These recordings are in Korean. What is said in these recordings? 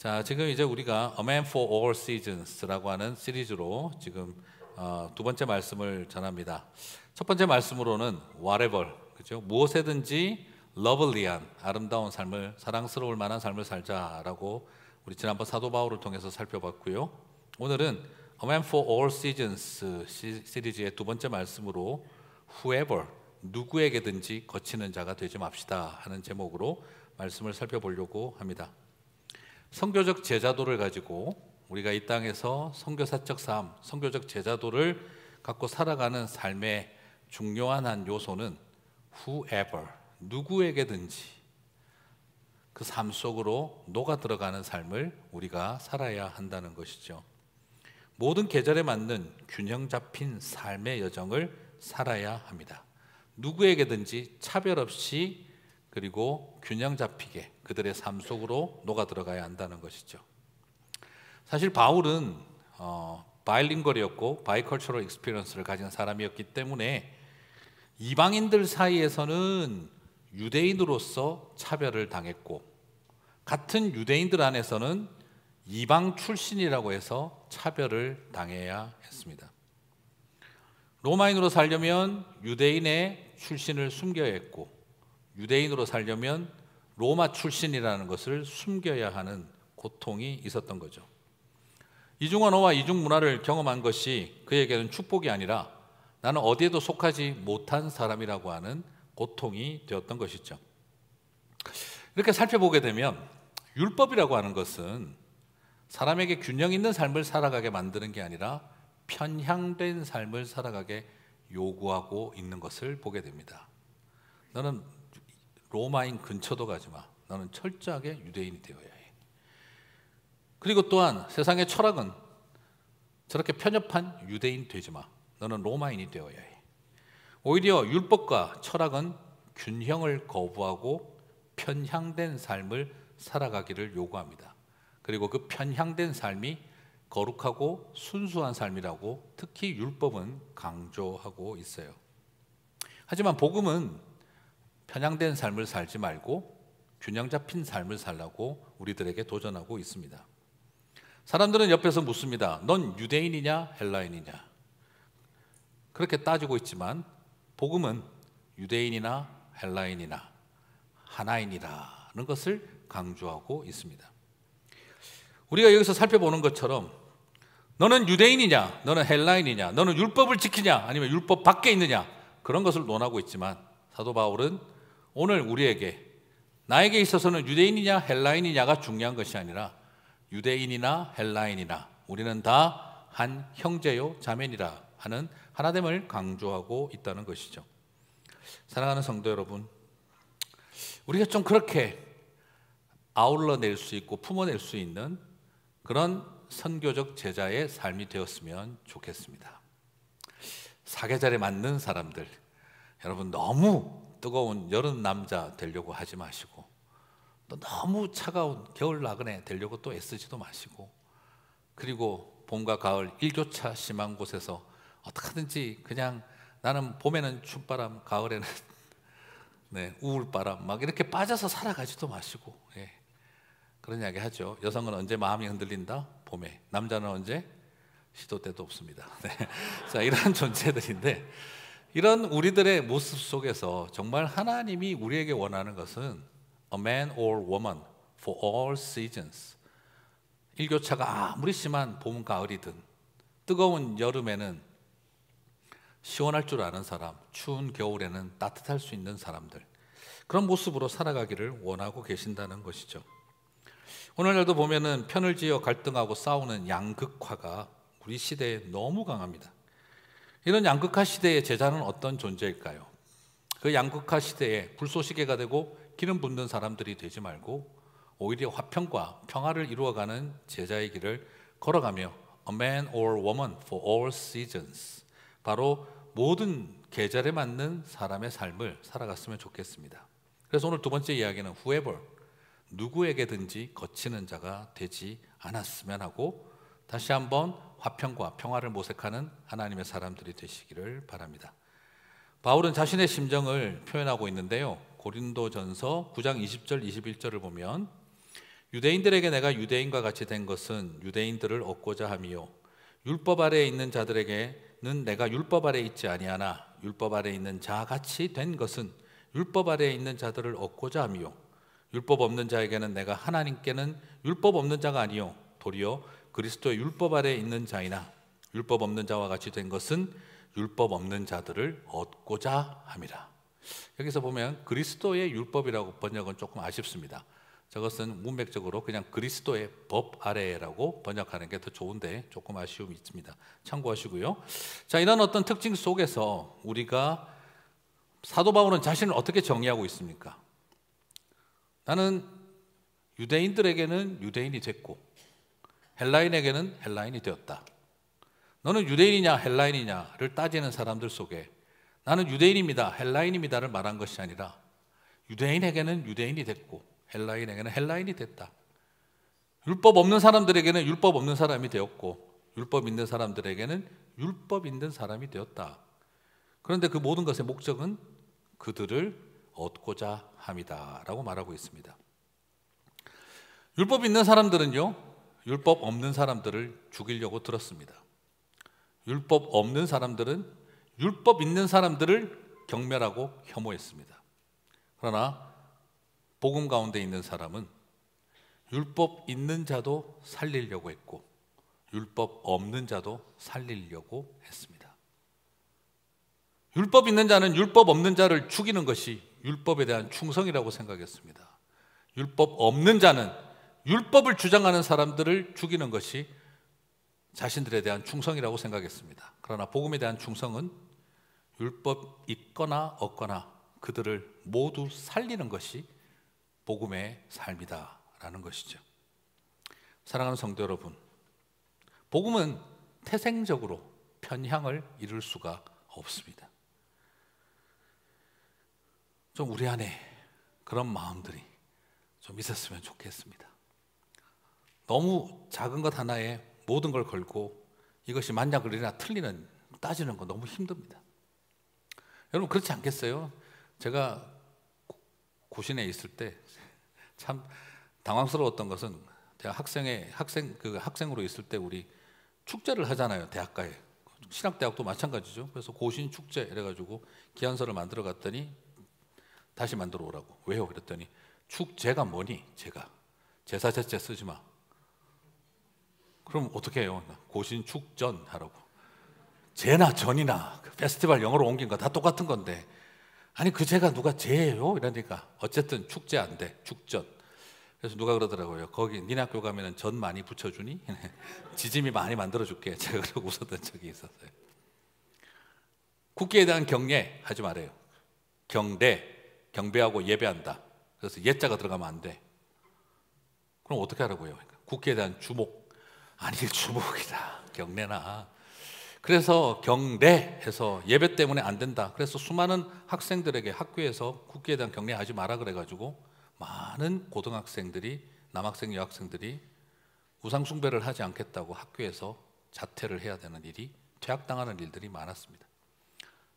자, 지금 이제 우리가 A Man for All Seasons라고 하는 시리즈로 지금 두 번째 말씀을 전합니다. 첫 번째 말씀으로는 whatever, 그죠? 무엇에든지 러블리한 아름다운 삶을, 사랑스러울 만한 삶을 살자라고 우리 지난번 사도 바울을 통해서 살펴봤고요. 오늘은 A Man for All Seasons 시리즈의 두 번째 말씀으로 whoever, 누구에게든지 거치는 자가 되지 맙시다 하는 제목으로 말씀을 살펴보려고 합니다. 선교적 제자도를 가지고 우리가 이 땅에서 선교사적 삶, 선교적 제자도를 갖고 살아가는 삶의 중요한 한 요소는 whoever, 누구에게든지 그 삶 속으로 녹아 들어가는 삶을 우리가 살아야 한다는 것이죠. 모든 계절에 맞는 균형 잡힌 삶의 여정을 살아야 합니다. 누구에게든지 차별 없이 그리고 균형 잡히게 그들의 삶 속으로 녹아 들어가야 한다는 것이죠. 사실 바울은 바이링걸이었고 바이컬처럴 익스피리언스를 가진 사람이었기 때문에 이방인들 사이에서는 유대인으로서 차별을 당했고, 같은 유대인들 안에서는 이방 출신이라고 해서 차별을 당해야 했습니다. 로마인으로 살려면 유대인의 출신을 숨겨야 했고, 유대인으로 살려면 로마 출신이라는 것을 숨겨야 하는 고통이 있었던 거죠. 이중언어와 이중문화를 경험한 것이 그에게는 축복이 아니라 나는 어디에도 속하지 못한 사람이라고 하는 고통이 되었던 것이죠. 이렇게 살펴보게 되면 율법이라고 하는 것은 사람에게 균형 있는 삶을 살아가게 만드는 게 아니라 편향된 삶을 살아가게 요구하고 있는 것을 보게 됩니다. 너는 로마인 근처도 가지 마. 너는 철저하게 유대인이 되어야 해. 그리고 또한 세상의 철학은 저렇게 편협한 유대인 되지 마. 너는 로마인이 되어야 해. 오히려 율법과 철학은 균형을 거부하고 편향된 삶을 살아가기를 요구합니다. 그리고 그 편향된 삶이 거룩하고 순수한 삶이라고 특히 율법은 강조하고 있어요. 하지만 복음은 편향된 삶을 살지 말고 균형 잡힌 삶을 살라고 우리들에게 도전하고 있습니다. 사람들은 옆에서 묻습니다. 넌 유대인이냐 헬라인이냐? 그렇게 따지고 있지만 복음은 유대인이나 헬라인이나 하나인이라는 것을 강조하고 있습니다. 우리가 여기서 살펴보는 것처럼 너는 유대인이냐, 너는 헬라인이냐, 너는 율법을 지키냐, 아니면 율법 밖에 있느냐, 그런 것을 논하고 있지만 사도 바울은 오늘 우리에게 나에게 있어서는 유대인이냐 헬라인이냐가 중요한 것이 아니라 유대인이나 헬라인이나 우리는 다 한 형제요 자매니라 하는 하나됨을 강조하고 있다는 것이죠. 사랑하는 성도 여러분, 우리가 좀 그렇게 아울러낼 수 있고 품어낼 수 있는 그런 선교적 제자의 삶이 되었으면 좋겠습니다. 사계절에 맞는 사람들, 여러분 너무 뜨거운 여름 남자 되려고 하지 마시고, 또 너무 차가운 겨울 나그네 되려고 또 애쓰지도 마시고, 그리고 봄과 가을 일교차 심한 곳에서 어떻게든지 그냥 나는 봄에는 춥바람, 가을에는 우울바람 막 이렇게 빠져서 살아가지도 마시고, 그런 이야기 하죠. 여성은 언제 마음이 흔들린다? 봄에. 남자는 언제? 시도 때도 없습니다. 자, 이런 존재들인데, 이런 우리들의 모습 속에서 정말 하나님이 우리에게 원하는 것은 A man or woman for all seasons. 일교차가 아무리 심한 봄, 가을이든 뜨거운 여름에는 시원할 줄 아는 사람, 추운 겨울에는 따뜻할 수 있는 사람들, 그런 모습으로 살아가기를 원하고 계신다는 것이죠. 오늘날도 보면은 편을 지어 갈등하고 싸우는 양극화가 우리 시대에 너무 강합니다. 이런 양극화 시대의 제자는 어떤 존재일까요? 그 양극화 시대에 불쏘시개가 되고 기름 붓는 사람들이 되지 말고 오히려 화평과 평화를 이루어가는 제자의 길을 걸어가며 A man or woman for all seasons, 바로 모든 계절에 맞는 사람의 삶을 살아갔으면 좋겠습니다. 그래서 오늘 두 번째 이야기는 whoever, 누구에게든지 거치는 자가 되지 않았으면 하고, 다시 한번 화평과 평화를 모색하는 하나님의 사람들이 되시기를 바랍니다. 바울은 자신의 심정을 표현하고 있는데요, 고린도전서 9장 20절 21절을 보면 유대인들에게 내가 유대인과 같이 된 것은 유대인들을 얻고자 함이요 율법 아래에 있는 자들에게는 내가 율법 아래에 있지 아니하나 율법 아래에 있는 자 같이 된 것은 율법 아래에 있는 자들을 얻고자 함이요 율법 없는 자에게는 내가 하나님께는 율법 없는 자가 아니요 도리어 그리스도의 율법 아래에 있는 자이나 율법 없는 자와 같이 된 것은 율법 없는 자들을 얻고자 함이라. 여기서 보면 그리스도의 율법이라고 번역은 조금 아쉽습니다. 저것은 문맥적으로 그냥 그리스도의 법 아래라고 번역하는 게 더 좋은데 조금 아쉬움이 있습니다. 참고하시고요. 자, 이런 어떤 특징 속에서 우리가 사도 바울은 자신을 어떻게 정의하고 있습니까? 나는 유대인들에게는 유대인이 됐고 헬라인에게는 헬라인이 되었다. 너는 유대인이냐 헬라인이냐를 따지는 사람들 속에 나는 유대인입니다, 헬라인입니다를 말한 것이 아니라 유대인에게는 유대인이 됐고 헬라인에게는 헬라인이 됐다. 율법 없는 사람들에게는 율법 없는 사람이 되었고 율법 있는 사람들에게는 율법 있는 사람이 되었다. 그런데 그 모든 것의 목적은 그들을 얻고자 함이다 라고 말하고 있습니다. 율법 있는 사람들은요 율법 없는 사람들을 죽이려고 들었습니다. 율법 없는 사람들은 율법 있는 사람들을 경멸하고 혐오했습니다. 그러나 복음 가운데 있는 사람은 율법 있는 자도 살리려고 했고 율법 없는 자도 살리려고 했습니다. 율법 있는 자는 율법 없는 자를 죽이는 것이 율법에 대한 충성이라고 생각했습니다. 율법 없는 자는 율법을 주장하는 사람들을 죽이는 것이 자신들에 대한 충성이라고 생각했습니다. 그러나 복음에 대한 충성은 율법 있거나 없거나 그들을 모두 살리는 것이 복음의 삶이다라는 것이죠. 사랑하는 성도 여러분, 복음은 태생적으로 편향을 이룰 수가 없습니다. 좀 우리 안에 그런 마음들이 좀 있었으면 좋겠습니다. 너무 작은 것 하나에 모든 걸 걸고 이것이 맞냐 그러나 틀리는 따지는 거 너무 힘듭니다. 여러분 그렇지 않겠어요? 제가 고신에 있을 때 참 당황스러웠던 것은 제가 학생으로 있을 때 우리 축제를 하잖아요. 대학가에 신학대학도 마찬가지죠. 그래서 고신 축제 이래가지고 기한서를 만들어 갔더니 다시 만들어 오라고. 왜요? 그랬더니 축제가 뭐니? 제사제째 쓰지 마. 그럼 어떻게 해요? 고신 축전 하라고. 제나 전이나 페스티벌 영어로 옮긴 거 다 똑같은 건데 아니 그 제가 누가 제예요? 이러니까 어쨌든 축제 안 돼. 축전. 그래서 누가 그러더라고요. 거기 니네 학교 가면은 전 많이 붙여주니? 지짐이 많이 만들어줄게. 제가 그러고 웃었던 적이 있었어요. 국기에 대한 경례 하지 말아요. 경배하고 예배한다. 그래서 예자가 들어가면 안 돼. 그럼 어떻게 하라고요? 국기에 대한 주목. 아니 주목이다. 경례나. 그래서 경례해서 예배 때문에 안 된다. 그래서 수많은 학생들에게 학교에서 국기에 대한 경례하지 마라 그래가지고 많은 고등학생들이 남학생 여학생들이 우상 숭배를 하지 않겠다고 학교에서 자퇴를 해야 되는 일이 퇴학당하는 일들이 많았습니다.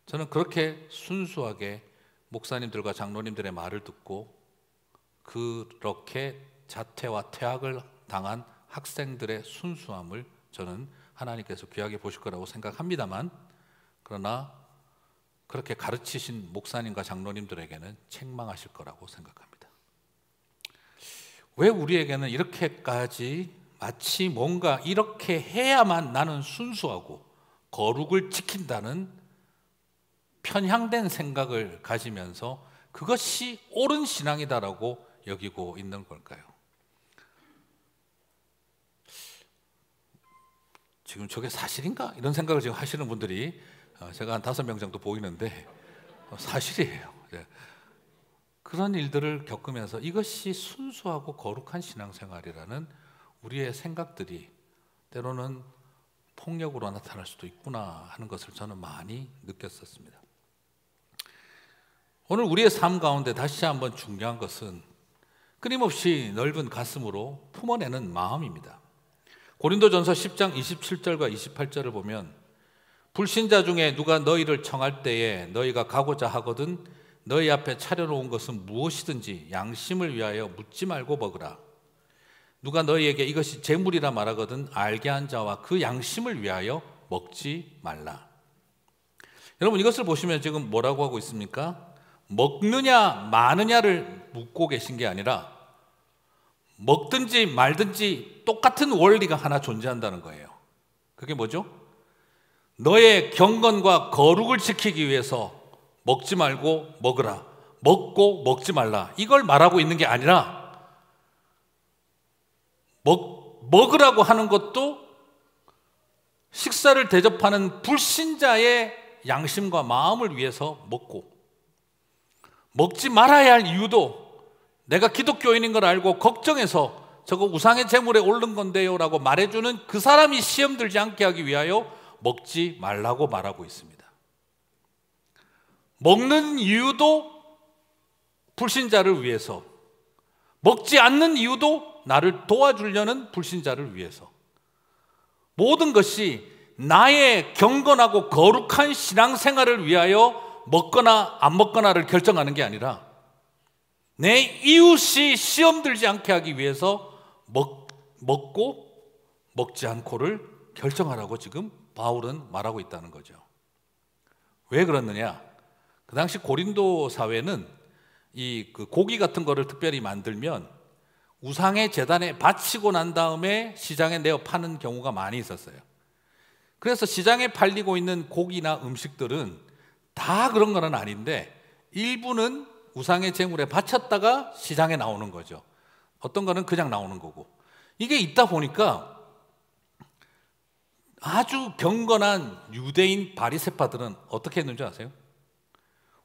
저는 그렇게 순수하게 목사님들과 장로님들의 말을 듣고 그렇게 자퇴와 퇴학을 당한 학생들의 순수함을 저는 하나님께서 귀하게 보실 거라고 생각합니다만 그러나 그렇게 가르치신 목사님과 장로님들에게는 책망하실 거라고 생각합니다. 왜 우리에게는 이렇게까지 마치 뭔가 이렇게 해야만 나는 순수하고 거룩을 지킨다는 편향된 생각을 가지면서 그것이 옳은 신앙이다라고 여기고 있는 걸까요? 지금 저게 사실인가? 이런 생각을 지금 하시는 분들이 제가 한 5명 정도 보이는데 사실이에요. 그런 일들을 겪으면서 이것이 순수하고 거룩한 신앙생활이라는 우리의 생각들이 때로는 폭력으로 나타날 수도 있구나 하는 것을 저는 많이 느꼈었습니다. 오늘 우리의 삶 가운데 다시 한번 중요한 것은 끊임없이 넓은 가슴으로 품어내는 마음입니다. 고린도전서 10장 27절과 28절을 보면 불신자 중에 누가 너희를 청할 때에 너희가 가고자 하거든 너희 앞에 차려놓은 것은 무엇이든지 양심을 위하여 묻지 말고 먹으라. 누가 너희에게 이것이 재물이라 말하거든 알게 한 자와 그 양심을 위하여 먹지 말라. 여러분 이것을 보시면 지금 뭐라고 하고 있습니까? 먹느냐 마느냐를 묻고 계신 게 아니라 먹든지 말든지 똑같은 원리가 하나 존재한다는 거예요. 그게 뭐죠? 너의 경건과 거룩을 지키기 위해서 먹지 말고 먹으라, 먹고 먹지 말라, 이걸 말하고 있는 게 아니라 먹으라고 하는 것도 식사를 대접하는 불신자의 양심과 마음을 위해서 먹고, 먹지 말아야 할 이유도 내가 기독교인인 걸 알고 걱정해서 저거 우상의 제물에 오른 건데요 라고 말해주는 그 사람이 시험 들지 않게 하기 위하여 먹지 말라고 말하고 있습니다. 먹는 이유도 불신자를 위해서, 먹지 않는 이유도 나를 도와주려는 불신자를 위해서, 모든 것이 나의 경건하고 거룩한 신앙생활을 위하여 먹거나 안 먹거나를 결정하는 게 아니라 내 이웃이 시험 들지 않게 하기 위해서 먹고 먹지 않고를 결정하라고 지금 바울은 말하고 있다는 거죠. 왜 그렇느냐? 그 당시 고린도 사회는 이 고기 같은 거를 특별히 만들면 우상의 제단에 바치고 난 다음에 시장에 내어 파는 경우가 많이 있었어요. 그래서 시장에 팔리고 있는 고기나 음식들은 다 그런 건 아닌데 일부는 우상의 제물에 바쳤다가 시장에 나오는 거죠. 어떤 거는 그냥 나오는 거고. 이게 있다 보니까 아주 경건한 유대인 바리새파들은 어떻게 했는지 아세요?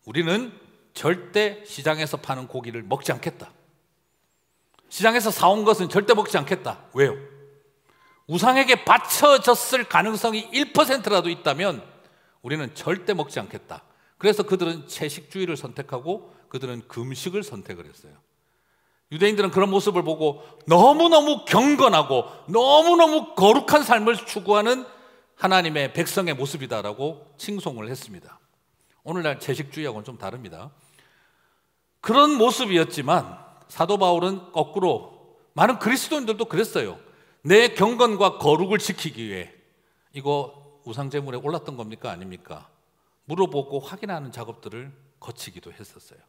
우리는 절대 시장에서 파는 고기를 먹지 않겠다. 시장에서 사온 것은 절대 먹지 않겠다. 왜요? 우상에게 바쳐졌을 가능성이 1%라도 있다면 우리는 절대 먹지 않겠다. 그래서 그들은 채식주의를 선택하고 그들은 금식을 선택을 했어요. 유대인들은 그런 모습을 보고 너무너무 경건하고 너무너무 거룩한 삶을 추구하는 하나님의 백성의 모습이다라고 칭송을 했습니다. 오늘날 채식주의하고는 좀 다릅니다. 그런 모습이었지만 사도 바울은 거꾸로 많은 그리스도인들도 그랬어요. 내 경건과 거룩을 지키기 위해 이거 우상제물에 올랐던 겁니까 아닙니까? 물어보고 확인하는 작업들을 거치기도 했었어요.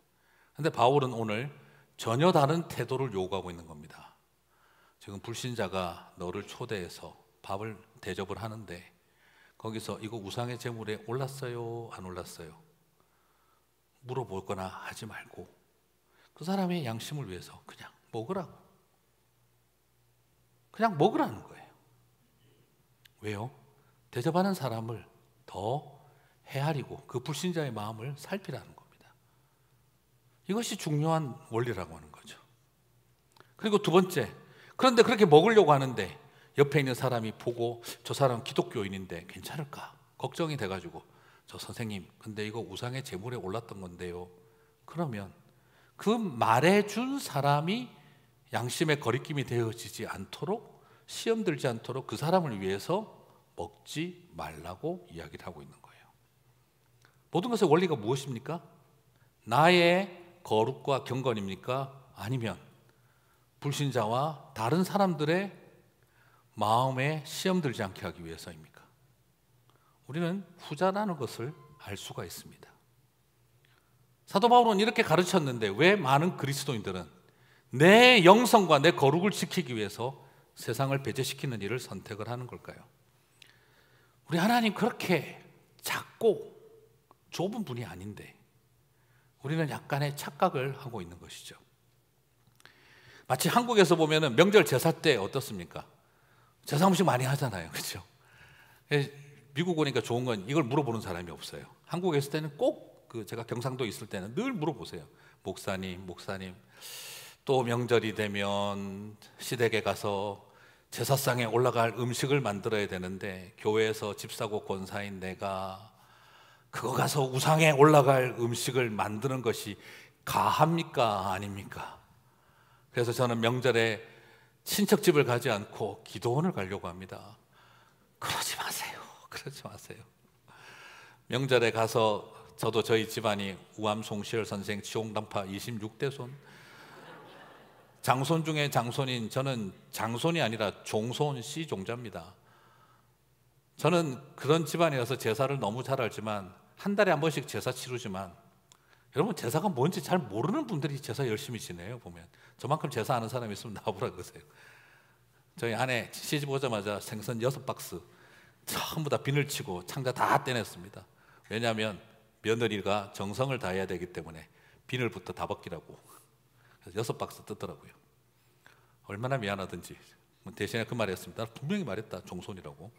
그런데 바울은 오늘 전혀 다른 태도를 요구하고 있는 겁니다. 지금 불신자가 너를 초대해서 밥을 대접을 하는데 거기서 이거 우상의 제물에 올랐어요 안 올랐어요? 물어볼 거나 하지 말고 그 사람의 양심을 위해서 그냥 먹으라고, 그냥 먹으라는 거예요. 왜요? 대접하는 사람을 더 헤아리고 그 불신자의 마음을 살피라는 겁니다. 이것이 중요한 원리라고 하는 거죠. 그리고 두 번째, 그런데 그렇게 먹으려고 하는데 옆에 있는 사람이 보고 저 사람 기독교인인데 괜찮을까 걱정이 돼가지고 저 선생님 근데 이거 우상의 제물에 올랐던 건데요, 그러면 그 말해준 사람이 양심의 거리낌이 되어지지 않도록, 시험 들지 않도록 그 사람을 위해서 먹지 말라고 이야기를 하고 있는 거예요. 모든 것의 원리가 무엇입니까? 나의 거룩과 경건입니까? 아니면 불신자와 다른 사람들의 마음에 시험 들지 않게 하기 위해서입니까? 우리는 후자라는 것을 알 수가 있습니다. 사도 바울은 이렇게 가르쳤는데 왜 많은 그리스도인들은 내 영성과 내 거룩을 지키기 위해서 세상을 배제시키는 일을 선택을 하는 걸까요? 우리 하나님 그렇게 작고 좁은 분이 아닌데 우리는 약간의 착각을 하고 있는 것이죠. 마치 한국에서 보면 명절 제사 때 어떻습니까? 제사 음식 많이 하잖아요, 그렇죠? 미국 오니까 좋은 건 이걸 물어보는 사람이 없어요. 한국에 있을 때는 꼭 제가 경상도에 있을 때는 늘 물어보세요. 목사님 또 명절이 되면 시댁에 가서 제사상에 올라갈 음식을 만들어야 되는데 교회에서 집사고 권사인 내가 그거 가서 우상에 올라갈 음식을 만드는 것이 가합니까 아닙니까? 그래서 저는 명절에 친척집을 가지 않고 기도원을 가려고 합니다. 그러지 마세요. 명절에 가서 저도 저희 집안이 우암 송시열 선생 치홍당파 26대 손 장손 중에 장손인 저는 장손이 아니라 종손 씨 종자입니다. 저는 그런 집안이라서 제사를 너무 잘 알지만 한 달에 한 번씩 제사 치르지만 여러분 제사가 뭔지 잘 모르는 분들이 제사 열심히 지내요. 보면 저만큼 제사 아는 사람이 있으면 나오라 그러세요. 저희 아내 시집 오자마자 생선 6박스 전부 다 비늘 치고 창자 다 떼냈습니다. 왜냐하면 며느리가 정성을 다해야 되기 때문에 비늘부터 다 벗기라고. 그래서 6박스 뜯더라고요. 얼마나 미안하든지 대신에 그 말했습니다. 분명히 말했다 종손이라고.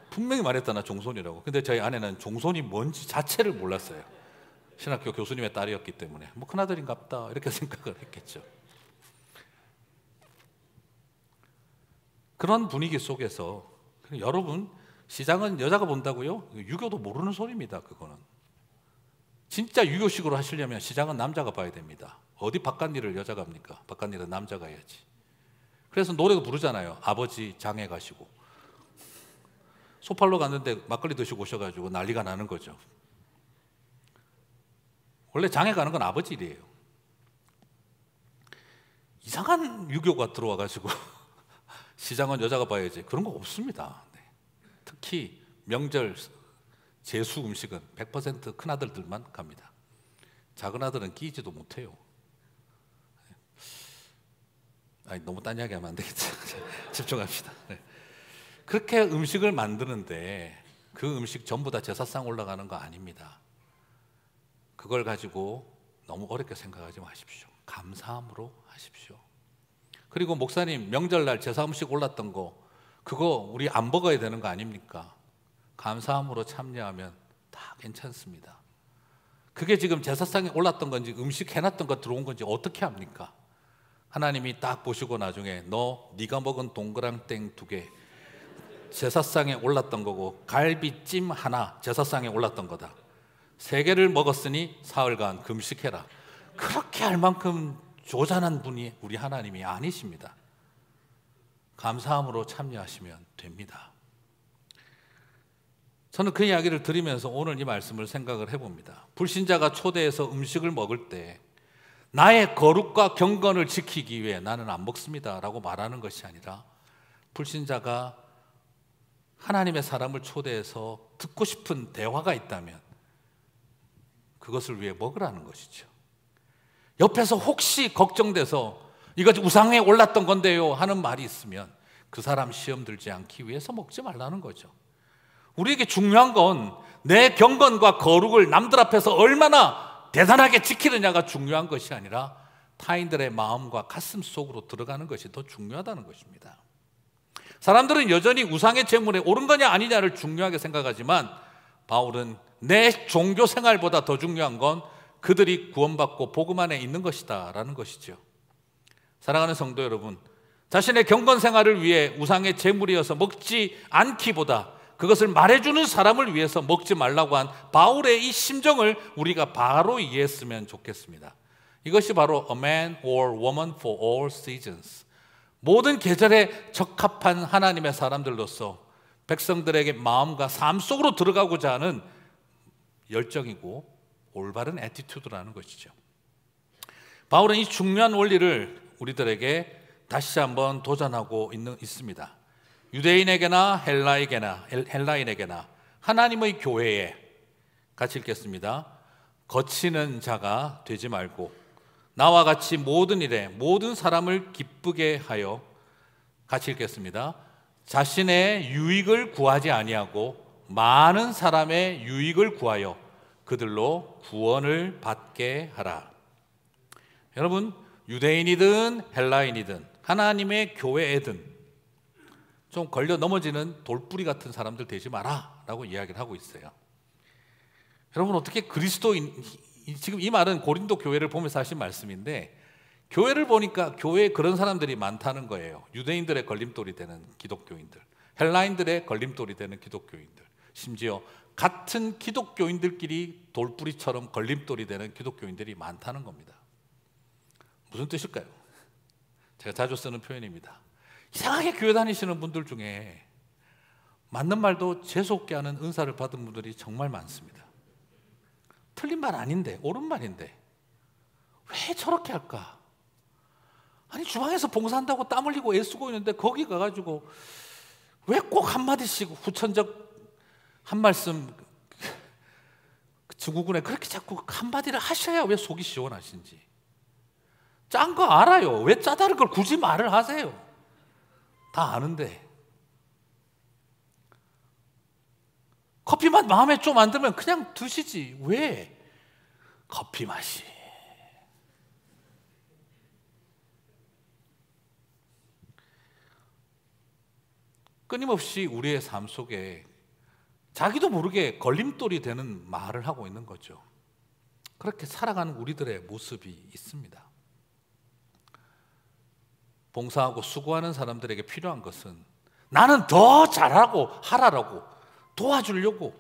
분명히 말했다 나 종손이라고. 근데 저희 아내는 종손이 뭔지 자체를 몰랐어요. 신학교 교수님의 딸이었기 때문에 뭐 큰아들인가 보다 이렇게 생각을 했겠죠. 그런 분위기 속에서 여러분 시장은 여자가 본다고요? 유교도 모르는 소리입니다. 그거는 진짜 유교식으로 하시려면 시장은 남자가 봐야 됩니다. 어디 바깥일을 여자가 합니까? 바깥일은 남자가 해야지. 그래서 노래도 부르잖아요. 아버지 장에 가시고 소팔로 갔는데 막걸리 드시고 오셔가지고 난리가 나는 거죠. 원래 장에 가는 건 아버지 일이에요. 이상한 유교가 들어와가지고 시장은 여자가 봐야지 그런 거 없습니다. 네. 특히 명절 제수 음식은 100% 큰아들들만 갑니다. 작은아들은 끼지도 못해요. 아니, 너무 딴 이야기 하면 안 되겠죠. 집중합시다. 네. 그렇게 음식을 만드는데 그 음식 전부 다 제사상 올라가는 거 아닙니다. 그걸 가지고 너무 어렵게 생각하지 마십시오. 감사함으로 하십시오. 그리고 목사님 명절날 제사 음식 올랐던 거 그거 우리 안 먹어야 되는 거 아닙니까? 감사함으로 참여하면 다 괜찮습니다. 그게 지금 제사상에 올랐던 건지 음식 해놨던 거 들어온 건지 어떻게 합니까? 하나님이 딱 보시고 나중에 네가 먹은 동그랑땡 2개 제사상에 올랐던 거고 갈비찜 하나 제사상에 올랐던 거다. 3개를 먹었으니 사흘간 금식해라. 그렇게 할 만큼 조잔한 분이 우리 하나님이 아니십니다. 감사함으로 참여하시면 됩니다. 저는 그 이야기를 들으면서 오늘 이 말씀을 생각을 해봅니다. 불신자가 초대해서 음식을 먹을 때 나의 거룩과 경건을 지키기 위해 나는 안 먹습니다 라고 말하는 것이 아니라 불신자가 하나님의 사람을 초대해서 듣고 싶은 대화가 있다면 그것을 위해 먹으라는 것이죠. 옆에서 혹시 걱정돼서 이거 우상에 올랐던 건데요 하는 말이 있으면 그 사람 시험 들지 않기 위해서 먹지 말라는 거죠. 우리에게 중요한 건 내 경건과 거룩을 남들 앞에서 얼마나 대단하게 지키느냐가 중요한 것이 아니라 타인들의 마음과 가슴 속으로 들어가는 것이 더 중요하다는 것입니다. 사람들은 여전히 우상의 제물에 옳은 거냐 아니냐를 중요하게 생각하지만 바울은 내 종교 생활보다 더 중요한 건 그들이 구원받고 복음 안에 있는 것이다 라는 것이죠. 사랑하는 성도 여러분, 자신의 경건 생활을 위해 우상의 제물이어서 먹지 않기보다 그것을 말해주는 사람을 위해서 먹지 말라고 한 바울의 이 심정을 우리가 바로 이해했으면 좋겠습니다. 이것이 바로 A man or woman for all seasons, 모든 계절에 적합한 하나님의 사람들로서 백성들에게 마음과 삶 속으로 들어가고자 하는 열정이고 올바른 애티튜드라는 것이죠. 바울은 이 중요한 원리를 우리들에게 다시 한번 도전하고 있습니다. 유대인에게나 헬라인에게나 하나님의 교회에, 같이 읽겠습니다. 거치는 자가 되지 말고 나와 같이 모든 일에 모든 사람을 기쁘게 하여, 같이 읽겠습니다. 자신의 유익을 구하지 아니하고 많은 사람의 유익을 구하여 그들로 구원을 받게 하라. 여러분, 유대인이든 헬라인이든 하나님의 교회에든 좀 걸려 넘어지는 돌뿌리 같은 사람들 되지 마라 라고 이야기를 하고 있어요. 여러분, 어떻게 그리스도인, 지금 이 말은 고린도 교회를 보면서 하신 말씀인데 교회를 보니까 교회에 그런 사람들이 많다는 거예요. 유대인들의 걸림돌이 되는 기독교인들, 헬라인들의 걸림돌이 되는 기독교인들, 심지어 같은 기독교인들끼리 돌뿌리처럼 걸림돌이 되는 기독교인들이 많다는 겁니다. 무슨 뜻일까요? 제가 자주 쓰는 표현입니다. 이상하게 교회 다니시는 분들 중에 맞는 말도 재수없게 하는 은사를 받은 분들이 정말 많습니다. 틀린 말 아닌데, 옳은 말인데 왜 저렇게 할까? 아니 주방에서 봉사한다고 땀 흘리고 애쓰고 있는데 거기 가가지고 왜 꼭 한마디씩 후천적 한 말씀 증후군에 그렇게 자꾸 한마디를 하셔야 왜 속이 시원하신지. 짠 거 알아요. 왜 짜다는 걸 굳이 말을 하세요? 다 아는데. 커피 맛 마음에 좀 안 들면 그냥 드시지. 왜? 커피 맛이. 끊임없이 우리의 삶 속에 자기도 모르게 걸림돌이 되는 말을 하고 있는 거죠. 그렇게 살아가는 우리들의 모습이 있습니다. 봉사하고 수고하는 사람들에게 필요한 것은 나는 더 잘하고 하라라고 도와주려고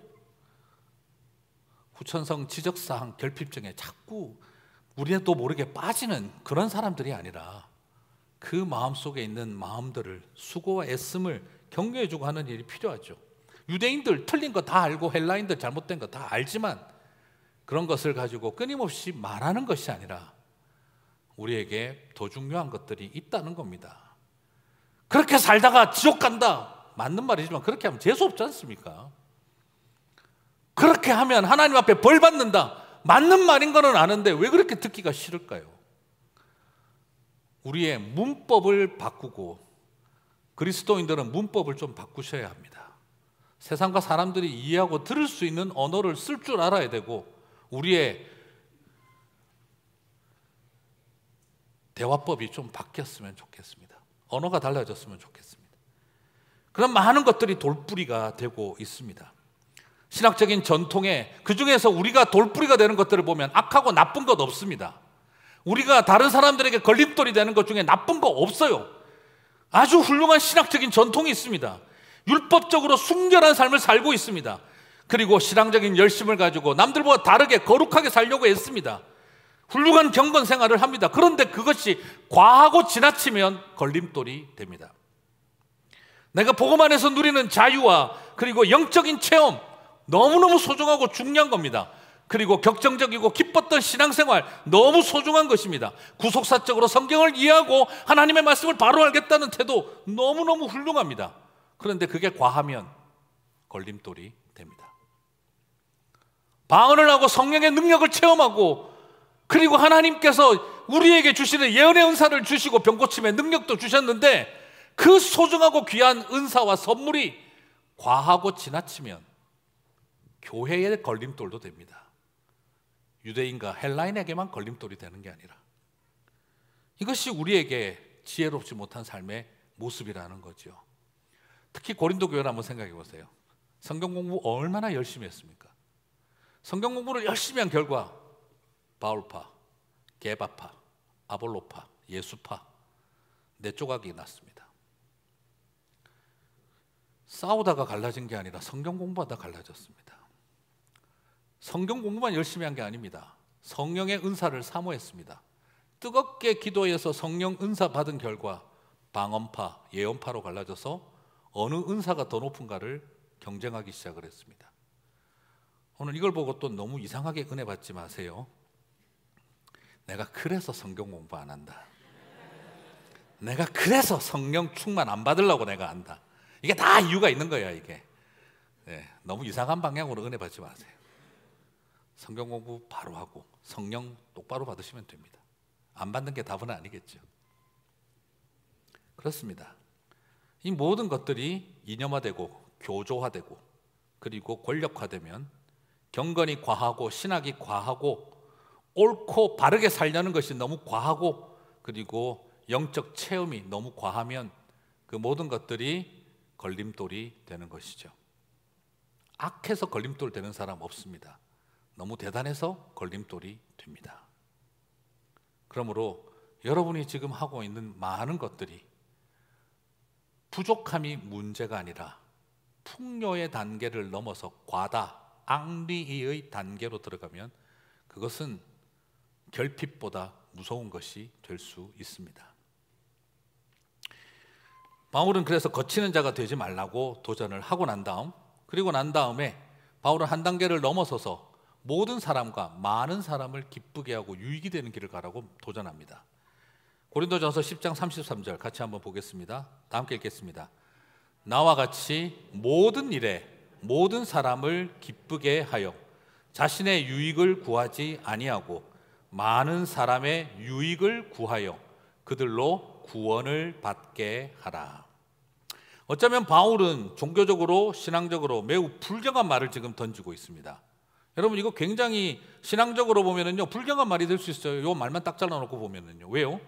후천성 지적사항 결핍증에 자꾸 우리도 모르게 빠지는 그런 사람들이 아니라 그 마음속에 있는 마음들을 수고와 애씀을 격려해주고 하는 일이 필요하죠. 유대인들 틀린 거 다 알고 헬라인들 잘못된 거 다 알지만 그런 것을 가지고 끊임없이 말하는 것이 아니라 우리에게 더 중요한 것들이 있다는 겁니다. 그렇게 살다가 지옥 간다. 맞는 말이지만 그렇게 하면 재수 없지 않습니까? 그렇게 하면 하나님 앞에 벌 받는다. 맞는 말인 거는 아는데 왜 그렇게 듣기가 싫을까요? 우리의 문법을 바꾸고 그리스도인들은 문법을 좀 바꾸셔야 합니다. 세상과 사람들이 이해하고 들을 수 있는 언어를 쓸 줄 알아야 되고 우리의 대화법이 좀 바뀌었으면 좋겠습니다. 언어가 달라졌으면 좋겠습니다. 그런 많은 것들이 돌뿌리가 되고 있습니다. 신학적인 전통에 그중에서 우리가 돌뿌리가 되는 것들을 보면 악하고 나쁜 것 없습니다. 우리가 다른 사람들에게 걸림돌이 되는 것 중에 나쁜 거 없어요. 아주 훌륭한 신학적인 전통이 있습니다. 율법적으로 순결한 삶을 살고 있습니다. 그리고 신앙적인 열심을 가지고 남들보다 다르게 거룩하게 살려고 했습니다. 훌륭한 경건 생활을 합니다. 그런데 그것이 과하고 지나치면 걸림돌이 됩니다. 내가 복음 안에서 누리는 자유와 그리고 영적인 체험 너무너무 소중하고 중요한 겁니다. 그리고 격정적이고 기뻤던 신앙생활 너무 소중한 것입니다. 구속사적으로 성경을 이해하고 하나님의 말씀을 바로 알겠다는 태도 너무너무 훌륭합니다. 그런데 그게 과하면 걸림돌이 됩니다. 방언을 하고 성령의 능력을 체험하고 그리고 하나님께서 우리에게 주시는 예언의 은사를 주시고 병고침의 능력도 주셨는데 그 소중하고 귀한 은사와 선물이 과하고 지나치면 교회의 걸림돌도 됩니다. 유대인과 헬라인에게만 걸림돌이 되는 게 아니라 이것이 우리에게 지혜롭지 못한 삶의 모습이라는 거죠. 특히 고린도 교회를 한번 생각해 보세요. 성경 공부 얼마나 열심히 했습니까? 성경 공부를 열심히 한 결과 바울파, 게바파, 아볼로파, 예수파 네 조각이 났습니다. 싸우다가 갈라진 게 아니라 성경 공부하다 갈라졌습니다. 성경 공부만 열심히 한 게 아닙니다. 성령의 은사를 사모했습니다. 뜨겁게 기도해서 성령 은사 받은 결과 방언파, 예언파로 갈라져서 어느 은사가 더 높은가를 경쟁하기 시작을 했습니다. 오늘 이걸 보고 또 너무 이상하게 은혜 받지 마세요. 내가 그래서 성경 공부 안 한다. 내가 그래서 성령 충만 안 받으려고 내가 한다. 이게 다 이유가 있는 거야 이게. 네, 너무 이상한 방향으로 은혜 받지 마세요. 성경 공부 바로 하고 성령 똑바로 받으시면 됩니다. 안 받는 게 답은 아니겠죠. 그렇습니다. 이 모든 것들이 이념화되고 교조화되고 그리고 권력화되면 경건이 과하고 신학이 과하고 옳고 바르게 살려는 것이 너무 과하고 그리고 영적 체험이 너무 과하면 그 모든 것들이 걸림돌이 되는 것이죠. 악해서 걸림돌 되는 사람 없습니다. 너무 대단해서 걸림돌이 됩니다. 그러므로 여러분이 지금 하고 있는 많은 것들이 부족함이 문제가 아니라 풍요의 단계를 넘어서 과다, 앙리의 단계로 들어가면 그것은 결핍보다 무서운 것이 될 수 있습니다. 바울은 그래서 거치는 자가 되지 말라고 도전을 하고 난 다음에 바울은 한 단계를 넘어서서 모든 사람과 많은 사람을 기쁘게 하고 유익이 되는 길을 가라고 도전합니다. 고린도전서 10장 33절 같이 한번 보겠습니다. 다 함께 읽겠습니다. 나와 같이 모든 일에 모든 사람을 기쁘게 하여 자신의 유익을 구하지 아니하고 많은 사람의 유익을 구하여 그들로 구원을 받게 하라. 어쩌면 바울은 종교적으로 신앙적으로 매우 불경한 말을 지금 던지고 있습니다. 여러분, 이거 굉장히 신앙적으로 보면은요 불경한 말이 될 수 있어요. 이 말만 딱 잘라놓고 보면은요. 왜요?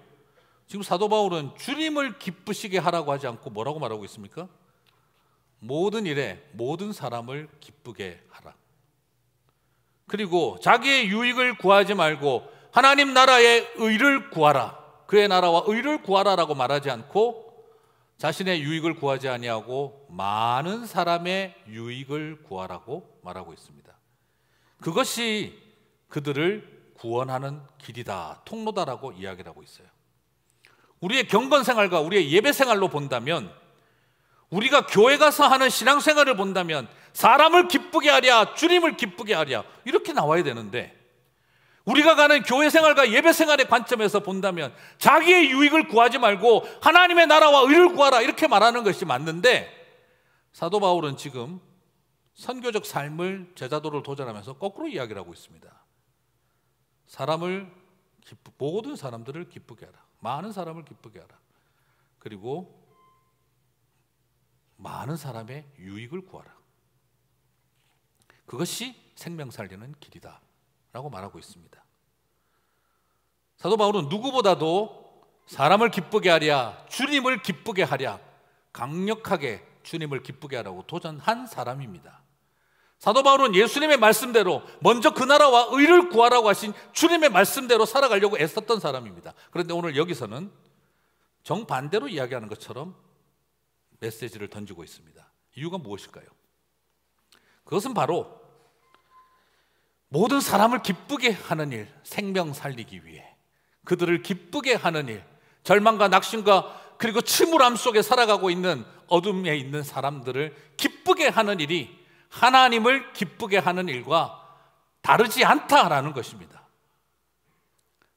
지금 사도 바울은 주님을 기쁘시게 하라고 하지 않고 뭐라고 말하고 있습니까? 모든 일에 모든 사람을 기쁘게 하라. 그리고 자기의 유익을 구하지 말고 하나님 나라의 의를 구하라. 그의 나라와 의를 구하라라고 말하지 않고 자신의 유익을 구하지 아니하고 많은 사람의 유익을 구하라고 말하고 있습니다. 그것이 그들을 구원하는 길이다, 통로다라고 이야기를 하고 있어요. 우리의 경건 생활과 우리의 예배 생활로 본다면, 우리가 교회 가서 하는 신앙생활을 본다면 사람을 기쁘게 하랴, 주님을 기쁘게 하랴 이렇게 나와야 되는데, 우리가 가는 교회 생활과 예배 생활의 관점에서 본다면 자기의 유익을 구하지 말고 하나님의 나라와 의를 구하라 이렇게 말하는 것이 맞는데, 사도 바울은 지금 선교적 삶을, 제자도를 도전하면서 거꾸로 이야기를 하고 있습니다. 모든 사람들을 기쁘게 하라. 많은 사람을 기쁘게 하라. 그리고 많은 사람의 유익을 구하라. 그것이 생명 살리는 길이다 라고 말하고 있습니다. 사도 바울은 누구보다도 사람을 기쁘게 하랴, 주님을 기쁘게 하랴, 강력하게 주님을 기쁘게 하라고 도전한 사람입니다. 사도 바울은 예수님의 말씀대로 먼저 그 나라와 의를 구하라고 하신 주님의 말씀대로 살아가려고 애썼던 사람입니다. 그런데 오늘 여기서는 정반대로 이야기하는 것처럼 메시지를 던지고 있습니다. 이유가 무엇일까요? 그것은 바로 모든 사람을 기쁘게 하는 일, 생명 살리기 위해 그들을 기쁘게 하는 일, 절망과 낙심과 그리고 침울함 속에 살아가고 있는 어둠에 있는 사람들을 기쁘게 하는 일이 하나님을 기쁘게 하는 일과 다르지 않다라는 것입니다.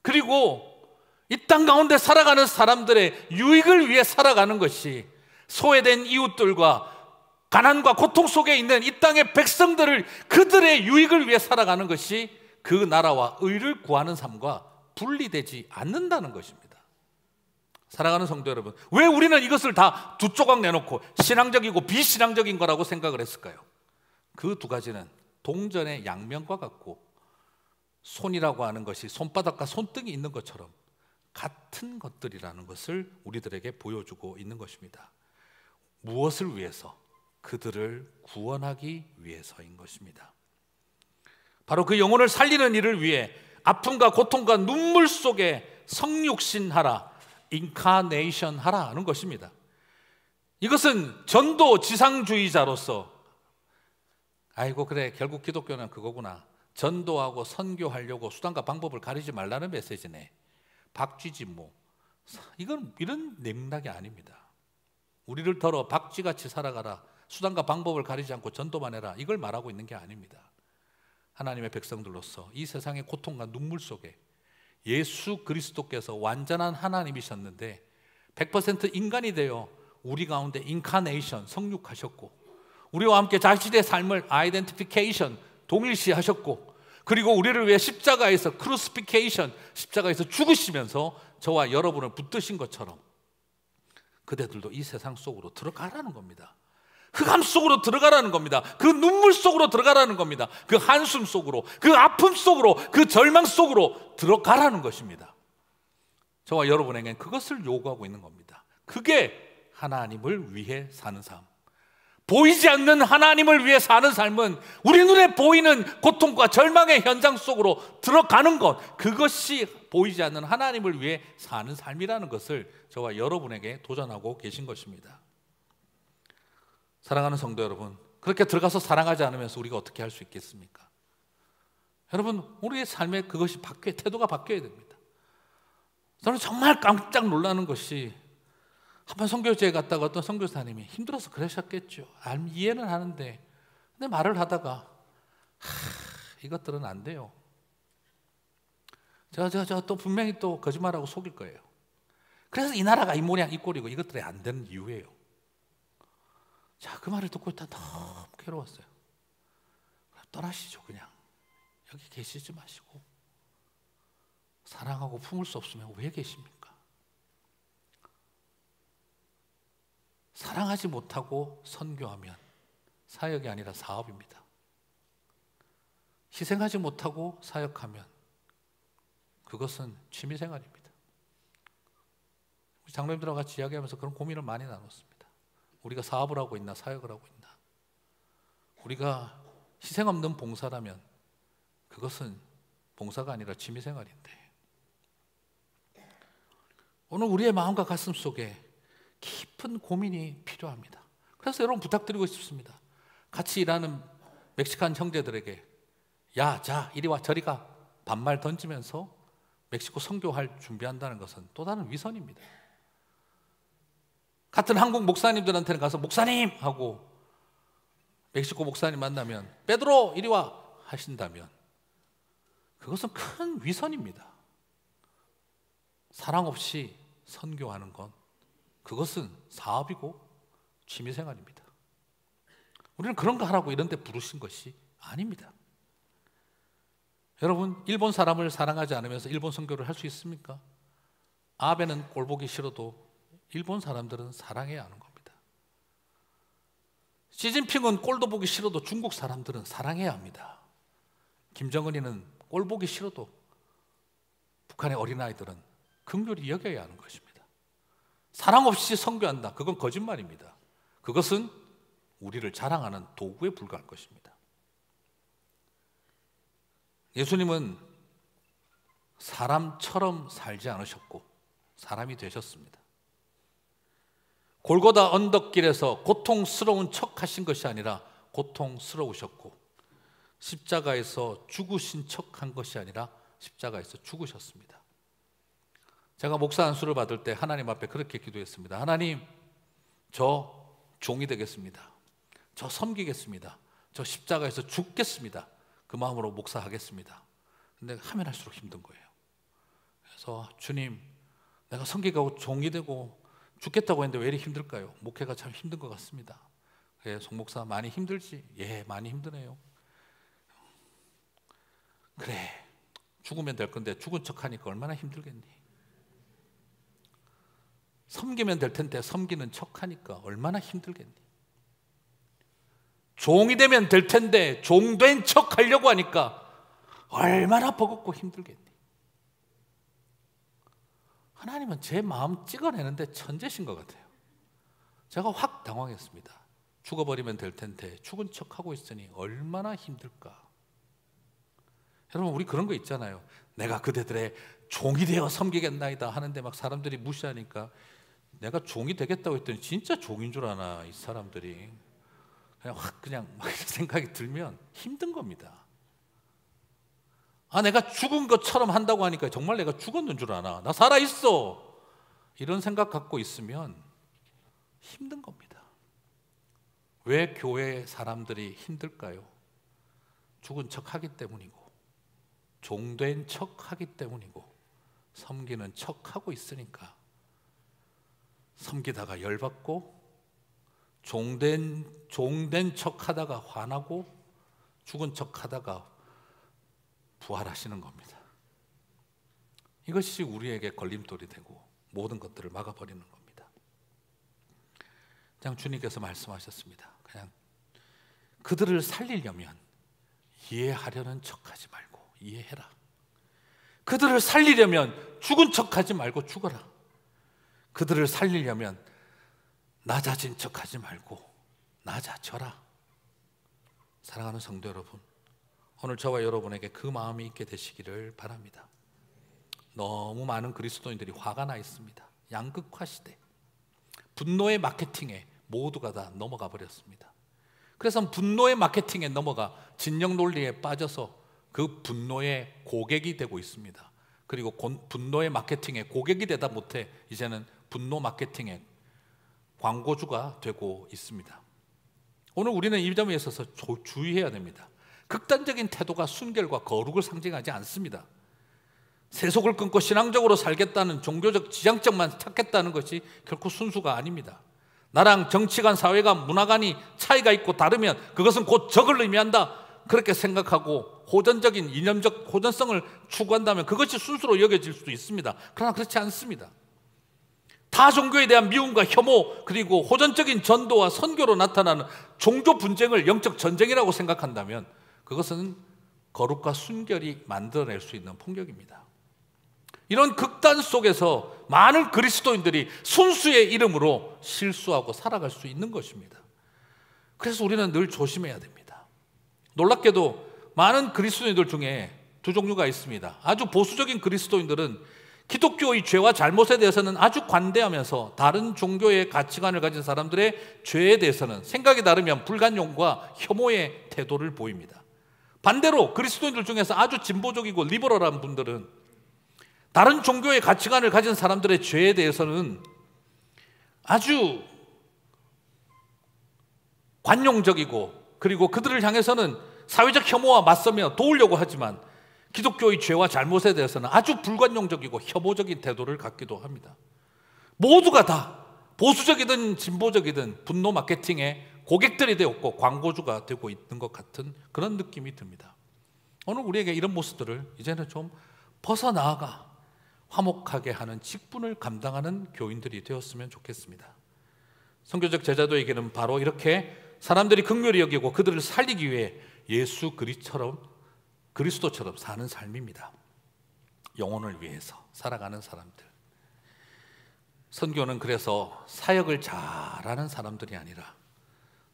그리고 이 땅 가운데 살아가는 사람들의 유익을 위해 살아가는 것이, 소외된 이웃들과 가난과 고통 속에 있는 이 땅의 백성들을, 그들의 유익을 위해 살아가는 것이 그 나라와 의를 구하는 삶과 분리되지 않는다는 것입니다. 사랑하는 성도 여러분, 왜 우리는 이것을 다 두 조각 내놓고 신앙적이고 비신앙적인 거라고 생각을 했을까요? 그 두 가지는 동전의 양면과 같고, 손이라고 하는 것이 손바닥과 손등이 있는 것처럼 같은 것들이라는 것을 우리들에게 보여주고 있는 것입니다. 무엇을 위해서? 그들을 구원하기 위해서인 것입니다. 바로 그 영혼을 살리는 일을 위해 아픔과 고통과 눈물 속에 성육신하라, 인카네이션 하라 하는 것입니다. 이것은 전도 지상주의자로서, 아이고 그래 결국 기독교는 그거구나, 전도하고 선교하려고 수단과 방법을 가리지 말라는 메시지네, 박쥐지 뭐, 이런 맥락이 아닙니다. 우리를 덜어 박쥐같이 살아가라, 수단과 방법을 가리지 않고 전도만 해라, 이걸 말하고 있는 게 아닙니다. 하나님의 백성들로서 이 세상의 고통과 눈물 속에 예수 그리스도께서 완전한 하나님이셨는데 100% 인간이 되어 우리 가운데 인카네이션, 성육하셨고, 우리와 함께 자신의 삶을 아이덴티피케이션, 동일시하셨고, 그리고 우리를 위해 십자가에서 크루시피케이션, 십자가에서 죽으시면서 저와 여러분을 붙드신 것처럼 그대들도 이 세상 속으로 들어가라는 겁니다. 흑암 속으로 들어가라는 겁니다. 그 눈물 속으로 들어가라는 겁니다. 그 한숨 속으로, 그 아픔 속으로, 그 절망 속으로 들어가라는 것입니다. 저와 여러분에게는 그것을 요구하고 있는 겁니다. 그게 하나님을 위해 사는 삶. 보이지 않는 하나님을 위해 사는 삶은 우리 눈에 보이는 고통과 절망의 현장 속으로 들어가는 것, 그것이 보이지 않는 하나님을 위해 사는 삶이라는 것을 저와 여러분에게 도전하고 계신 것입니다. 사랑하는 성도 여러분, 그렇게 들어가서 사랑하지 않으면서 우리가 어떻게 할 수 있겠습니까? 여러분, 우리의 삶에 그것이 태도가 바뀌어야 됩니다. 저는 정말 깜짝 놀라는 것이, 한번 선교지에 갔다가 어떤 선교사님이 힘들어서 그러셨겠죠. 이해는 하는데, 근데 말을 하다가 이것들은 안 돼요. 저 또 분명히 또 거짓말하고 속일 거예요. 그래서 이 나라가 이 모양 이 꼴이고 이것들이 안 되는 이유예요. 자, 그 말을 듣고 있다 너무 괴로웠어요. 떠나시죠. 그냥 여기 계시지 마시고. 사랑하고 품을 수 없으면 왜 계십니까? 사랑하지 못하고 선교하면 사역이 아니라 사업입니다. 희생하지 못하고 사역하면 그것은 취미생활입니다. 우리 장로님들과 같이 이야기하면서 그런 고민을 많이 나눴습니다. 우리가 사업을 하고 있나 사역을 하고 있나. 우리가 희생 없는 봉사라면 그것은 봉사가 아니라 취미생활인데, 오늘 우리의 마음과 가슴 속에 깊은 고민이 필요합니다. 그래서 여러분 부탁드리고 싶습니다. 같이 일하는 멕시칸 형제들에게 야, 자, 이리 와, 저리 가 반말 던지면서 멕시코 선교할 준비한다는 것은 또 다른 위선입니다. 같은 한국 목사님들한테는 가서 목사님 하고 멕시코 목사님 만나면 베드로 이리 와 하신다면 그것은 큰 위선입니다. 사랑 없이 선교하는 건 그것은 사업이고 취미생활입니다. 우리는 그런 거 하라고 이런 데 부르신 것이 아닙니다. 여러분, 일본 사람을 사랑하지 않으면서 일본 선교를 할 수 있습니까? 아베는 꼴보기 싫어도 일본 사람들은 사랑해야 하는 겁니다. 시진핑은 꼴도 보기 싫어도 중국 사람들은 사랑해야 합니다. 김정은이는 꼴보기 싫어도 북한의 어린아이들은 긍휼히 여겨야 하는 것입니다. 사랑 없이 선교한다, 그건 거짓말입니다. 그것은 우리를 자랑하는 도구에 불과할 것입니다. 예수님은 사람처럼 살지 않으셨고 사람이 되셨습니다. 골고다 언덕길에서 고통스러운 척 하신 것이 아니라 고통스러우셨고, 십자가에서 죽으신 척 한 것이 아니라 십자가에서 죽으셨습니다. 제가 목사 안수를 받을 때 하나님 앞에 그렇게 기도했습니다. 하나님, 저 종이 되겠습니다. 저 섬기겠습니다. 저 십자가에서 죽겠습니다. 그 마음으로 목사하겠습니다. 근데 하면 할수록 힘든 거예요. 그래서 주님, 내가 섬기고 종이 되고 죽겠다고 했는데 왜 이렇게 힘들까요? 목회가 참 힘든 것 같습니다. 그래, 송 목사 많이 힘들지? 예, 많이 힘드네요. 그래, 죽으면 될 건데 죽은 척하니까 얼마나 힘들겠니? 섬기면 될 텐데 섬기는 척하니까 얼마나 힘들겠니? 종이 되면 될 텐데 종된 척 하려고 하니까 얼마나 버겁고 힘들겠니? 하나님은 제 마음 찍어내는데 천재신 것 같아요. 제가 확 당황했습니다. 죽어버리면 될 텐데 죽은 척하고 있으니 얼마나 힘들까? 여러분, 우리 그런 거 있잖아요. 내가 그대들의 종이 되어 섬기겠나이다 하는데 막 사람들이 무시하니까 내가 종이 되겠다고 했더니 진짜 종인 줄 아나 이 사람들이. 그냥 확 그냥 막 생각이 들면 힘든 겁니다. 아, 내가 죽은 것처럼 한다고 하니까 정말 내가 죽었는 줄 아나? 나 살아있어! 이런 생각 갖고 있으면 힘든 겁니다. 왜 교회 사람들이 힘들까요? 죽은 척 하기 때문이고, 종된 척 하기 때문이고, 섬기는 척 하고 있으니까 섬기다가 열받고, 종된 척 하다가 화나고, 죽은 척 하다가 부활하시는 겁니다. 이것이 우리에게 걸림돌이 되고 모든 것들을 막아버리는 겁니다. 그냥 주님께서 말씀하셨습니다. 그냥 그들을 살리려면 이해하려는 척하지 말고 이해해라. 그들을 살리려면 죽은 척하지 말고 죽어라. 그들을 살리려면 낮아진 척하지 말고 낮아져라. 사랑하는 성도 여러분, 오늘 저와 여러분에게 그 마음이 있게 되시기를 바랍니다. 너무 많은 그리스도인들이 화가 나 있습니다. 양극화 시대, 분노의 마케팅에 모두가 다 넘어가 버렸습니다. 그래서 분노의 마케팅에 넘어가 진영 논리에 빠져서 그 분노의 고객이 되고 있습니다. 그리고 분노의 마케팅에 고객이 되다 못해 이제는 분노 마케팅의 광고주가 되고 있습니다. 오늘 우리는 이 점에 있어서 주의해야 됩니다. 극단적인 태도가 순결과 거룩을 상징하지 않습니다. 세속을 끊고 신앙적으로 살겠다는 종교적 지향점만 찾겠다는 것이 결코 순수가 아닙니다. 나랑 정치관, 사회관, 문화관이 차이가 있고 다르면 그것은 곧 적을 의미한다, 그렇게 생각하고 호전적인 이념적 호전성을 추구한다면 그것이 순수로 여겨질 수도 있습니다. 그러나 그렇지 않습니다. 타 종교에 대한 미움과 혐오, 그리고 호전적인 전도와 선교로 나타나는 종교 분쟁을 영적 전쟁이라고 생각한다면 그것은 거룩과 순결이 만들어낼 수 있는 폭력입니다. 이런 극단 속에서 많은 그리스도인들이 순수의 이름으로 실수하고 살아갈 수 있는 것입니다. 그래서 우리는 늘 조심해야 됩니다. 놀랍게도 많은 그리스도인들 중에 두 종류가 있습니다. 아주 보수적인 그리스도인들은 기독교의 죄와 잘못에 대해서는 아주 관대하면서 다른 종교의 가치관을 가진 사람들의 죄에 대해서는 생각이 다르면 불간용과 혐오의 태도를 보입니다. 반대로 그리스도인들 중에서 아주 진보적이고 리버럴한 분들은 다른 종교의 가치관을 가진 사람들의 죄에 대해서는 아주 관용적이고, 그리고 그들을 향해서는 사회적 혐오와 맞서며 도우려고 하지만 기독교의 죄와 잘못에 대해서는 아주 불관용적이고 혐오적인 태도를 갖기도 합니다. 모두가 다 보수적이든 진보적이든 분노 마케팅의 고객들이 되었고 광고주가 되고 있는 것 같은 그런 느낌이 듭니다. 오늘 우리에게 이런 모습들을 이제는 좀 벗어나가 화목하게 하는 직분을 감당하는 교인들이 되었으면 좋겠습니다. 선교적 제자도에게는 바로 이렇게 사람들이 긍휼히 여기고 그들을 살리기 위해 예수 그리스도처럼 사는 삶입니다. 영혼을 위해서 살아가는 사람들. 선교는 그래서 사역을 잘하는 사람들이 아니라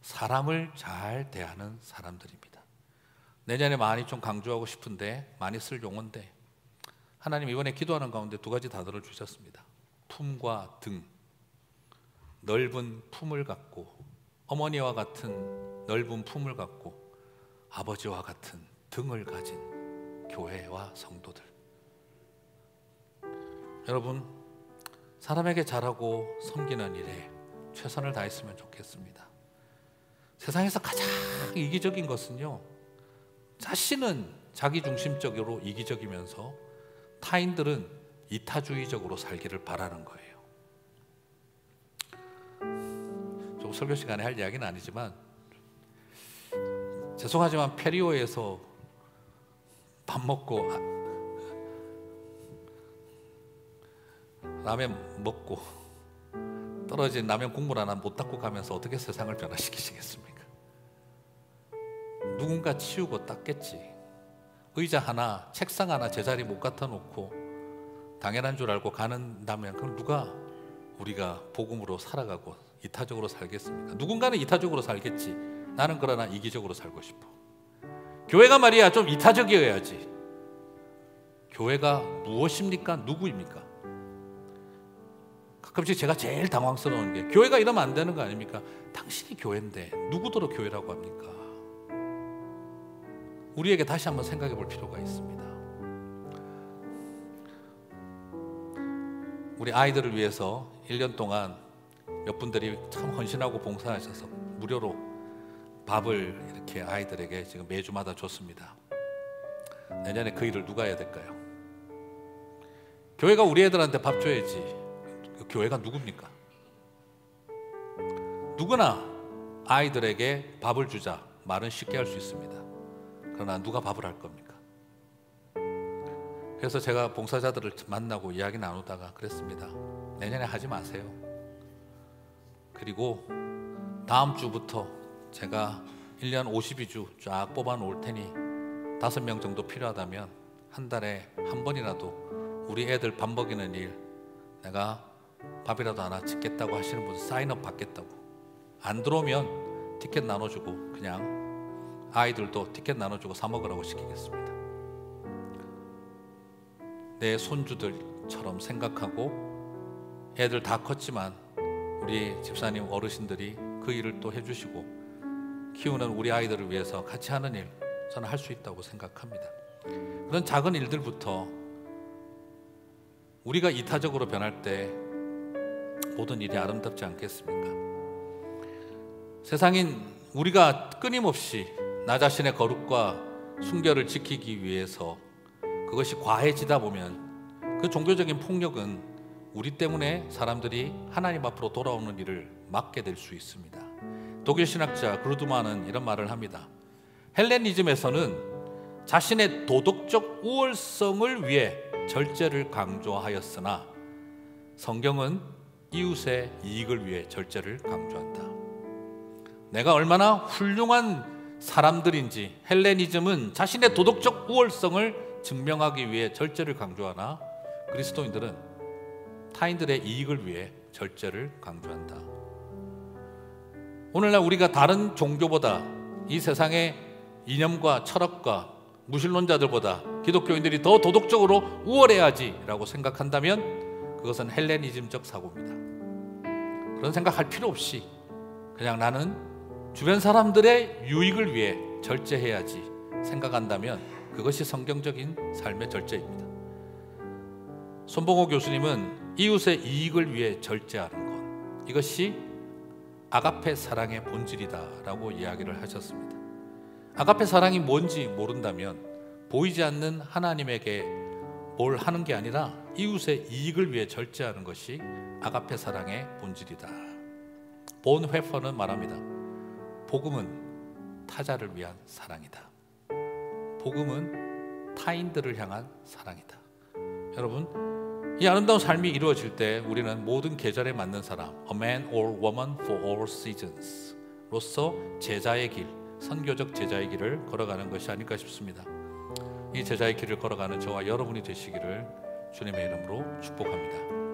사람을 잘 대하는 사람들입니다. 내년에 많이 좀 강조하고 싶은데, 많이 쓸 용어인데, 하나님 이번에 기도하는 가운데 두 가지 단어를 주셨습니다. 품과 등. 넓은 품을 갖고, 어머니와 같은 넓은 품을 갖고 아버지와 같은 등을 가진 교회와 성도들. 여러분, 사람에게 잘하고 섬기는 일에 최선을 다했으면 좋겠습니다. 세상에서 가장 이기적인 것은요, 자신은 자기중심적으로 이기적이면서 타인들은 이타주의적으로 살기를 바라는 거예요. 좀 설교 시간에 할 이야기는 아니지만, 죄송하지만 페리오에서 밥 먹고 라면 먹고 떨어진 라면 국물 하나 못 닦고 가면서 어떻게 세상을 변화시키시겠습니까? 누군가 치우고 닦겠지. 의자 하나, 책상 하나 제자리 못 갖다 놓고 당연한 줄 알고 가는다면 그럼 누가 우리가 복음으로 살아가고 이타적으로 살겠습니까? 누군가는 이타적으로 살겠지. 나는 그러나 이기적으로 살고 싶어. 교회가 말이야 좀 이타적이어야지. 교회가 무엇입니까? 누구입니까? 가끔씩 제가 제일 당황스러운 게, 교회가 이러면 안 되는 거 아닙니까? 당신이 교회인데 누구더러 교회라고 합니까? 우리에게 다시 한번 생각해 볼 필요가 있습니다. 우리 아이들을 위해서 1년 동안 몇 분들이 참 헌신하고 봉사하셔서 무료로 밥을 이렇게 아이들에게 지금 매주마다 줬습니다. 내년에 그 일을 누가 해야 될까요? 교회가 우리 애들한테 밥 줘야지. 교회가 누굽니까? 누구나 아이들에게 밥을 주자 말은 쉽게 할 수 있습니다. 그러나 누가 밥을 할 겁니까? 그래서 제가 봉사자들을 만나고 이야기 나누다가 그랬습니다. 내년에 하지 마세요. 그리고 다음 주부터 제가 1년 52주 쫙 뽑아 놓을 테니 5명 정도 필요하다면 한 달에 한 번이라도 우리 애들 밥 먹이는 일 내가 밥이라도 하나 짓겠다고 하시는 분 사인업 받겠다고. 안 들어오면 티켓 나눠주고 그냥 아이들도 티켓 나눠주고 사 먹으라고 시키겠습니다. 내 손주들처럼 생각하고, 애들 다 컸지만 우리 집사님 어르신들이 그 일을 또 해주시고 키우는 우리 아이들을 위해서 같이 하는 일 저는 할 수 있다고 생각합니다. 그런 작은 일들부터 우리가 이타적으로 변할 때 모든 일이 아름답지 않겠습니까? 세상인 우리가 끊임없이 나 자신의 거룩과 순결을 지키기 위해서 그것이 과해지다 보면 그 종교적인 폭력은 우리 때문에 사람들이 하나님 앞으로 돌아오는 일을 막게 될 수 있습니다. 독일 신학자 그루드만은 이런 말을 합니다. 헬레니즘에서는 자신의 도덕적 우월성을 위해 절제를 강조하였으나 성경은 이웃의 이익을 위해 절제를 강조한다. 내가 얼마나 훌륭한 사람들인지 헬레니즘은 자신의 도덕적 우월성을 증명하기 위해 절제를 강조하나 그리스도인들은 타인들의 이익을 위해 절제를 강조한다. 오늘날 우리가 다른 종교보다 이 세상의 이념과 철학과 무신론자들보다 기독교인들이 더 도덕적으로 우월해야지라고 생각한다면 그것은 헬레니즘적 사고입니다. 그런 생각할 필요 없이 그냥 나는 주변 사람들의 유익을 위해 절제해야지 생각한다면 그것이 성경적인 삶의 절제입니다. 손봉호 교수님은 이웃의 이익을 위해 절제하는 것, 이것이 아가페 사랑의 본질이다라고 이야기를 하셨습니다. 아가페 사랑이 뭔지 모른다면 보이지 않는 하나님에게 뭘 하는 게 아니라 이웃의 이익을 위해 절제하는 것이 아가페 사랑의 본질이다. 본 회퍼는 말합니다. 복음은 타자를 위한 사랑이다. 복음은 타인들을 향한 사랑이다. 여러분, 이 아름다운 삶이 이루어질 때 우리는 모든 계절에 맞는 사람, a man or woman for all seasons 로서 제자의 길, 선교적 제자의 길을 걸어가는 것이 아닐까 싶습니다. 이 제자의 길을 걸어가는 저와 여러분이 되시기를 주님의 이름으로 축복합니다.